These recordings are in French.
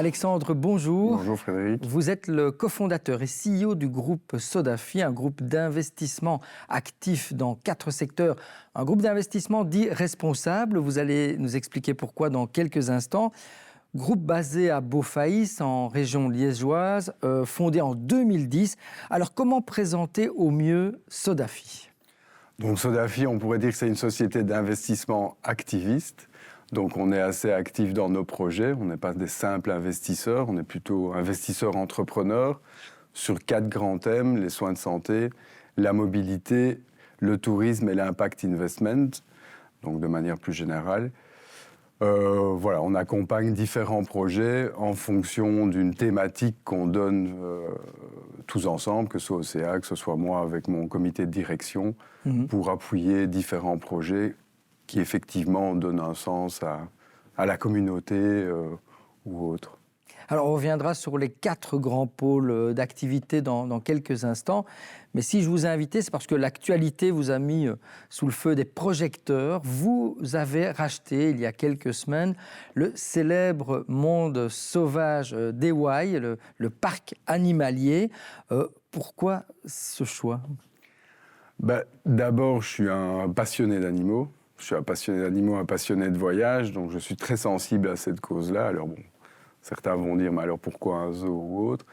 Alexandre, bonjour. Bonjour Frédéric. Vous êtes le cofondateur et CEO du groupe Sodafi, un groupe d'investissement actif dans 4 secteurs. Un groupe d'investissement dit responsable. Vous allez nous expliquer pourquoi dans quelques instants. Groupe basé à Beaufaïs, en région liégeoise, fondé en 2010. Alors, comment présenter au mieux Sodafi ? Donc Sodafi, on pourrait dire que c'est une société d'investissement activiste. Donc on est assez actif dans nos projets, on n'est pas des simples investisseurs, on est plutôt investisseurs entrepreneurs sur 4 grands thèmes, les soins de santé, la mobilité, le tourisme et l'impact investment, donc de manière plus générale. Voilà, on accompagne différents projets en fonction d'une thématique qu'on donne tous ensemble, que ce soit OCA, que ce soit moi avec mon comité de direction, pour appuyer différents projets qui effectivement donnent un sens à la communauté ou autre. Alors on reviendra sur les 4 grands pôles d'activité dans quelques instants. Mais si je vous ai invité, c'est parce que l'actualité vous a mis sous le feu des projecteurs. Vous avez racheté, il y a quelques semaines, le célèbre monde sauvage d'Ewaï, le parc animalier. Pourquoi ce choix ? D'abord, je suis un passionné d'animaux. Je suis un passionné d'animaux, un passionné de voyage, donc je suis très sensible à cette cause-là. Alors bon, certains vont dire, mais alors pourquoi un zoo ou autre ?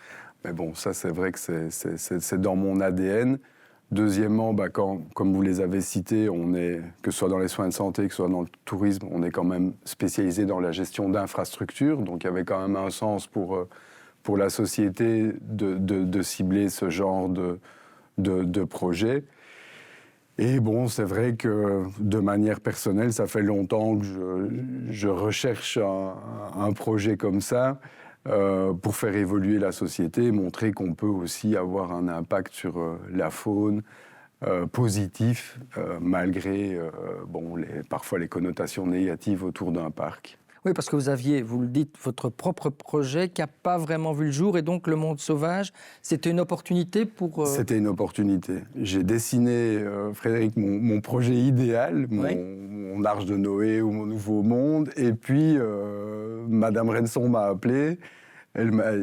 Mais bon, ça c'est vrai que c'est dans mon ADN. Deuxièmement, comme vous les avez cités, que ce soit dans les soins de santé, que ce soit dans le tourisme, on est quand même spécialisé dans la gestion d'infrastructures, donc il y avait quand même un sens pour la société de cibler ce genre de projet. Et bon, c'est vrai que de manière personnelle, ça fait longtemps que je recherche un projet comme ça pour faire évoluer la société, montrer qu'on peut aussi avoir un impact sur la faune positif, malgré parfois les connotations négatives autour d'un parc. Oui, parce que vous aviez, vous le dites, votre propre projet qui n'a pas vraiment vu le jour, et donc le monde sauvage, c'était une opportunité pour... C'était une opportunité. J'ai dessiné, Frédéric, mon projet idéal, mon Arche de Noé ou mon Nouveau Monde, et puis Madame Renson m'a appelé.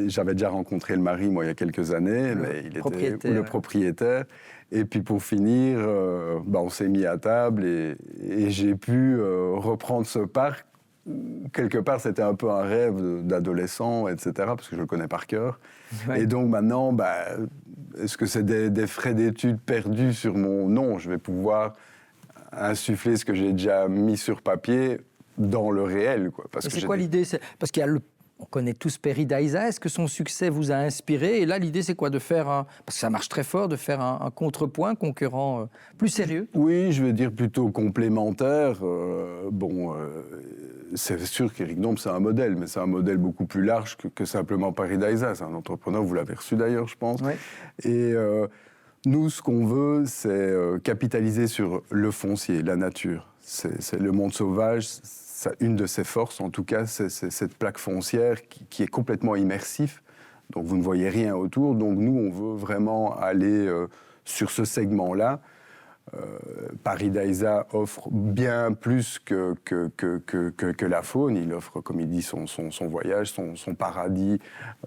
J'avais déjà rencontré le mari, moi, il y a quelques années, mais il était le propriétaire. Et puis pour finir, on s'est mis à table et j'ai pu reprendre ce parc. Quelque part, c'était un peu un rêve d'adolescent, etc., parce que je le connais par cœur. Ouais. Et donc maintenant, est-ce que c'est des frais d'études perdus sur mon... Non, je vais pouvoir insuffler ce que j'ai déjà mis sur papier dans le réel, quoi. C'est quoi l'idée ? Parce qu'il y a on connaît tous Perry Daïsa. Est-ce que son succès vous a inspiré ? Et là, l'idée, c'est quoi ? De faire parce que ça marche très fort, de faire un contrepoint, concurrent plus sérieux ? Oui, je vais dire plutôt complémentaire. C'est sûr qu'Éric Dombe, c'est un modèle, mais c'est un modèle beaucoup plus large que simplement Perry Daïsa. C'est un entrepreneur, vous l'avez reçu d'ailleurs, je pense. Oui. Et nous, ce qu'on veut, c'est capitaliser sur le foncier, la nature. C'est le monde sauvage. Une de ses forces, en tout cas, c'est cette plaque foncière qui est complètement immersif. Donc, vous ne voyez rien autour. Donc, nous, on veut vraiment aller sur ce segment-là. Perry Daïsa offre bien plus que la faune. Il offre, comme il dit, son voyage, son paradis,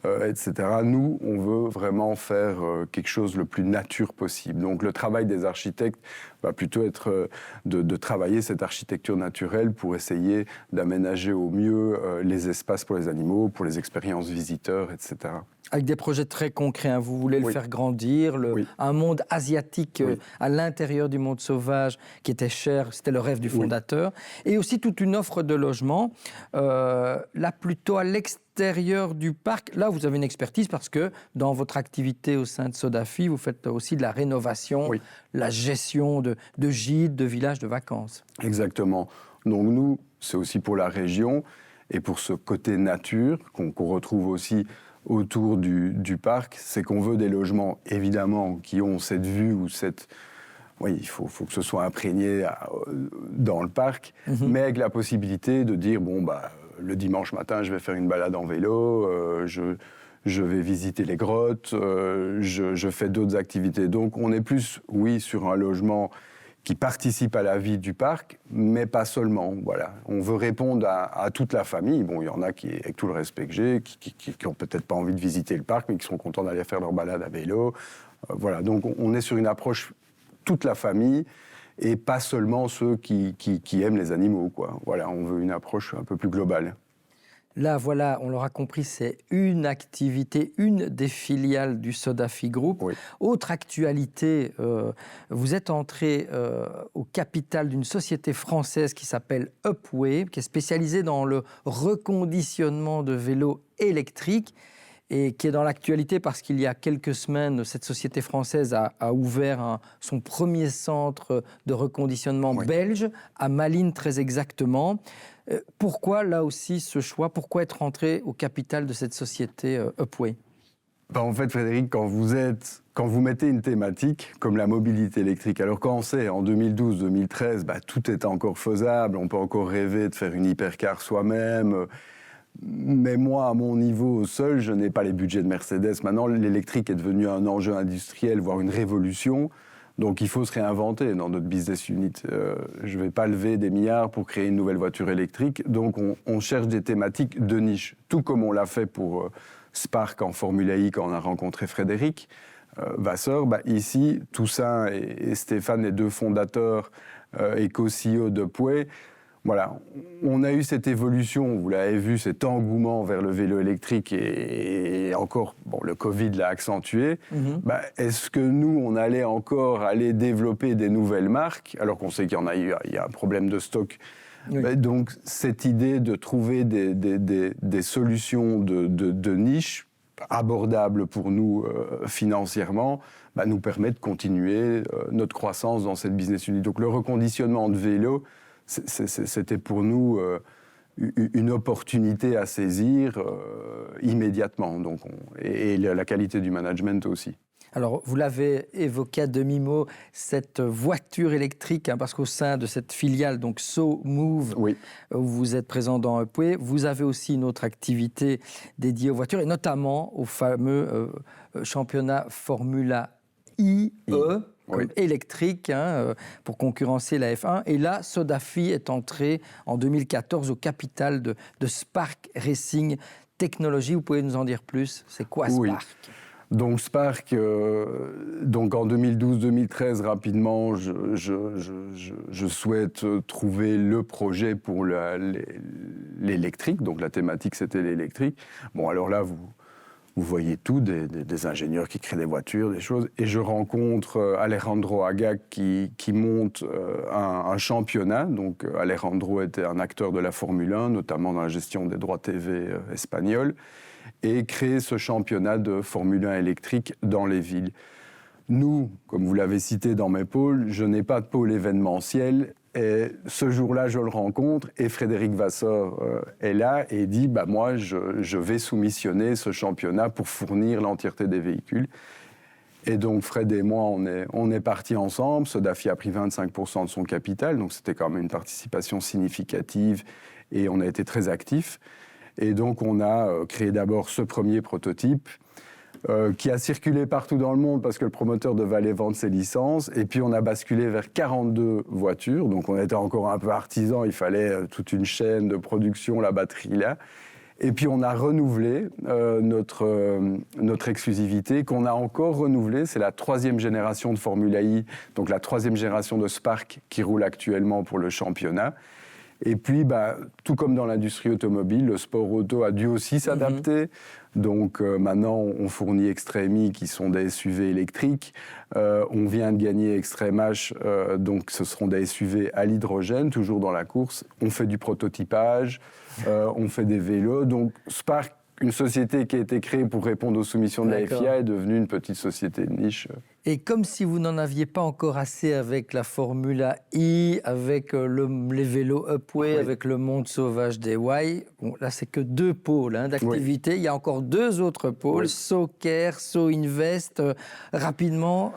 etc. Nous, on veut vraiment faire quelque chose le plus nature possible. Donc le travail des architectes va plutôt être de travailler cette architecture naturelle pour essayer d'aménager au mieux les espaces pour les animaux, pour les expériences visiteurs, etc. Avec des projets très concrets, vous voulez le faire grandir, un monde asiatique à l'intérieur du monde sauvage qui était cher, c'était le rêve du fondateur, et aussi toute une offre de logement, là plutôt à l'extérieur du parc. Là, vous avez une expertise parce que dans votre activité au sein de Sodafi, vous faites aussi de la rénovation, la gestion de gîtes, de villages de vacances. Exactement. Donc nous, c'est aussi pour la région et pour ce côté nature qu'on retrouve aussi autour du parc, c'est qu'on veut des logements, évidemment, qui ont cette vue ou cette... Oui, il faut que ce soit imprégné dans le parc, mais avec la possibilité de dire, le dimanche matin, je vais faire une balade en vélo, je vais visiter les grottes, je fais d'autres activités. Donc, on est plus, sur un logement qui participent à la vie du parc, mais pas seulement. Voilà. On veut répondre à toute la famille. Bon, il y en a qui, avec tout le respect que j'ai, qui n'ont peut-être pas envie de visiter le parc, mais qui sont contents d'aller faire leur balade à vélo. Voilà. Donc on est sur une approche toute la famille et pas seulement ceux qui aiment les animaux, quoi. Voilà, on veut une approche un peu plus globale. Là, voilà, on l'aura compris, c'est une activité, une des filiales du Sodafi Group. Oui. Autre actualité, vous êtes entré au capital d'une société française qui s'appelle Upway, qui est spécialisée dans le reconditionnement de vélos électriques et qui est dans l'actualité parce qu'il y a quelques semaines, cette société française a ouvert son premier centre de reconditionnement belge, à Malines très exactement. Pourquoi, là aussi, ce choix? Pourquoi être rentré au capital de cette société Upway? En fait, Frédéric, quand vous mettez une thématique comme la mobilité électrique, alors quand on sait, en 2012-2013, tout est encore faisable, on peut encore rêver de faire une hypercar soi-même, mais moi, à mon niveau seul, je n'ai pas les budgets de Mercedes. Maintenant, l'électrique est devenu un enjeu industriel, voire une révolution. Donc il faut se réinventer dans notre business unit. Je ne vais pas lever des milliards pour créer une nouvelle voiture électrique. Donc on cherche des thématiques de niche. Tout comme on l'a fait pour Spark en Formula E quand on a rencontré Frédéric Vasseur. Ici, Toussaint et Stéphane, les deux fondateurs et co-CEO d'Upway, voilà, on a eu cette évolution, vous l'avez vu, cet engouement vers le vélo électrique et encore, le Covid l'a accentué. Est-ce que nous, on allait encore aller développer des nouvelles marques, alors qu'on sait qu'il y a un problème de stock? Donc, cette idée de trouver des solutions de niche abordables pour nous financièrement, nous permet de continuer notre croissance dans cette business unit. Donc, le reconditionnement de vélo, c'était pour nous une opportunité à saisir immédiatement. Donc et la qualité du management aussi. Alors, vous l'avez évoqué à demi-mot, cette voiture électrique, parce qu'au sein de cette filiale, donc SoMove, où vous êtes présent dans Upway, vous avez aussi une autre activité dédiée aux voitures, et notamment au fameux championnat Formula IE, électrique, pour concurrencer la F1. Et là, Sodafi est entré en 2014 au capital de Spark Racing Technology. Vous pouvez nous en dire plus? C'est quoi Spark? Donc Spark, donc en 2012-2013, rapidement, je souhaite trouver le projet pour l'électrique. Donc la thématique, c'était l'électrique. Bon, alors là, vous voyez tout, des ingénieurs qui créent des voitures, des choses. Et je rencontre Alejandro Agag qui monte un championnat. Donc Alejandro était un acteur de la Formule 1, notamment dans la gestion des droits TV espagnols, et crée ce championnat de Formule 1 électrique dans les villes. Nous, comme vous l'avez cité dans mes pôles, je n'ai pas de pôle événementiel. Et ce jour-là, je le rencontre et Frédéric Vasseur est là et dit moi, je vais soumissionner ce championnat pour fournir l'entièreté des véhicules. Et donc, Fred et moi, on est partis ensemble. Sodafi a pris 25% de son capital, donc c'était quand même une participation significative et on a été très actifs. Et donc, on a créé d'abord ce premier prototype qui a circulé partout dans le monde parce que le promoteur devait aller vendre ses licences. Et puis, on a basculé vers 42 voitures. Donc, on était encore un peu artisan. Il fallait toute une chaîne de production, la batterie là. Et puis, on a renouvelé notre exclusivité, qu'on a encore renouvelée. C'est la 3e génération de Formula E, donc la 3e génération de Spark qui roule actuellement pour le championnat. Et puis, tout comme dans l'industrie automobile, le sport auto a dû aussi s'adapter. Donc maintenant, on fournit Extreme qui sont des SUV électriques. On vient de gagner Extreme H, donc ce seront des SUV à l'hydrogène, toujours dans la course. On fait du prototypage, on fait des vélos. Donc Spark, une société qui a été créée pour répondre aux soumissions de la FIA, est devenue une petite société de niche. Et comme si vous n'en aviez pas encore assez avec la Formula E, avec les vélos Upway, avec le monde sauvage des Y, là c'est que 2 pôles d'activité. Il y a encore 2 autres pôles, SoCare, SoInvest. Rapidement,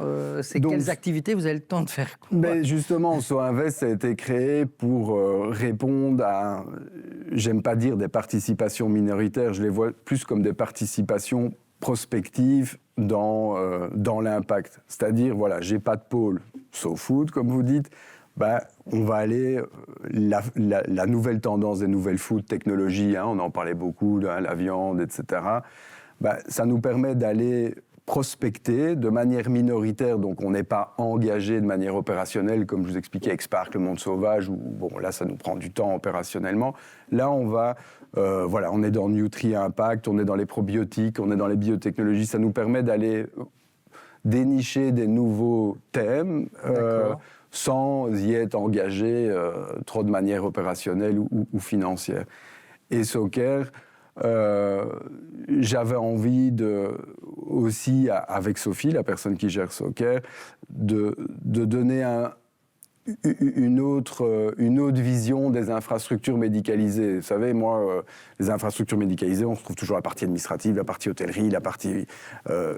quelles activités vous avez le temps de faire? Justement, SoInvest a été créé pour répondre à, j'aime pas dire des participations minoritaires, je les vois plus comme des participations prospective dans l'impact. C'est-à-dire, voilà, j'ai pas de pôle SoFood, comme vous dites, on va aller, la nouvelle tendance des nouvelles food technologies, on en parlait beaucoup, la viande, etc., ça nous permet d'aller prospecter de manière minoritaire, donc on n'est pas engagé de manière opérationnelle, comme je vous expliquais avec Spark, le monde sauvage, où là ça nous prend du temps opérationnellement. Là on va, on est dans Nutri Impact, on est dans les probiotiques, on est dans les biotechnologies, ça nous permet d'aller dénicher des nouveaux thèmes sans y être engagé trop de manière opérationnelle ou financière. Et Soccer, j'avais envie aussi, avec Sophie, la personne qui gère Soccer, de donner une autre vision des infrastructures médicalisées. Vous savez, moi, les infrastructures médicalisées, on se trouve toujours la partie administrative, la partie hôtellerie, la partie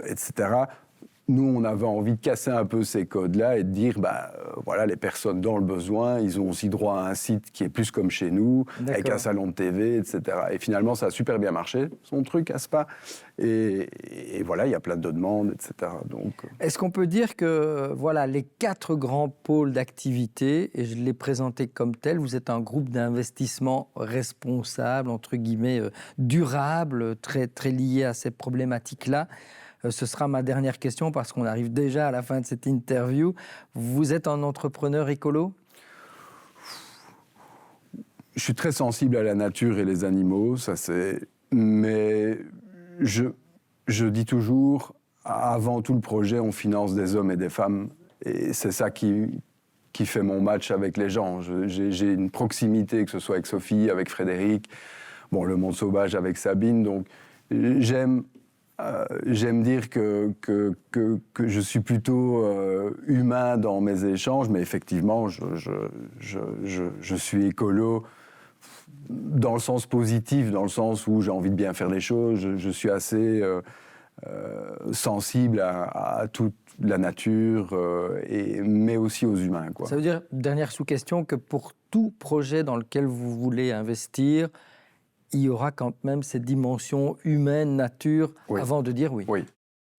etc. Nous, on avait envie de casser un peu ces codes-là et de dire, les personnes dans le besoin, ils ont aussi droit à un site qui est plus comme chez nous, avec un salon de TV, etc. Et finalement, ça a super bien marché, son truc à Spa. Et voilà, il y a plein de demandes, etc. Donc, est-ce qu'on peut dire que, les 4 grands pôles d'activité, et je les présentais comme tels, vous êtes un groupe d'investissement responsable, entre guillemets, durable, très, très lié à ces problématiques-là. Ce sera ma dernière question parce qu'on arrive déjà à la fin de cette interview. Vous êtes un entrepreneur écolo ? Je suis très sensible à la nature et les animaux, ça c'est... Mais je dis toujours, avant tout le projet, on finance des hommes et des femmes. Et c'est ça qui fait mon match avec les gens. J'ai une proximité, que ce soit avec Sophie, avec Frédéric, le monde sauvage avec Sabine. Donc j'aime dire que je suis plutôt humain dans mes échanges, mais effectivement, je suis écolo dans le sens positif, dans le sens où j'ai envie de bien faire les choses. Je suis assez sensible à toute la nature, mais aussi aux humains, quoi. Ça veut dire, dernière sous-question, que pour tout projet dans lequel vous voulez investir, il y aura quand même cette dimension humaine, nature, avant de dire oui. Oui,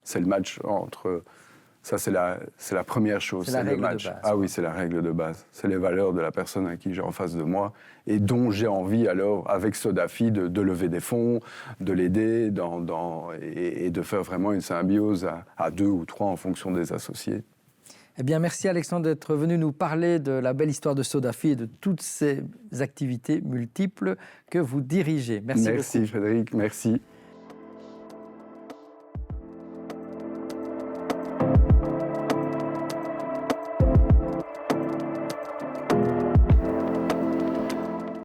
c'est le match entre... Ça, c'est la première chose, c'est le match. Oui, c'est la règle de base. C'est les valeurs de la personne à qui j'ai en face de moi et dont j'ai envie, alors, avec Sodafi, de lever des fonds, de l'aider et de faire vraiment une symbiose à 2 ou 3 en fonction des associés. Eh bien, merci Alexandre d'être venu nous parler de la belle histoire de Sodafi et de toutes ces activités multiples que vous dirigez. Merci beaucoup. Merci Frédéric, merci.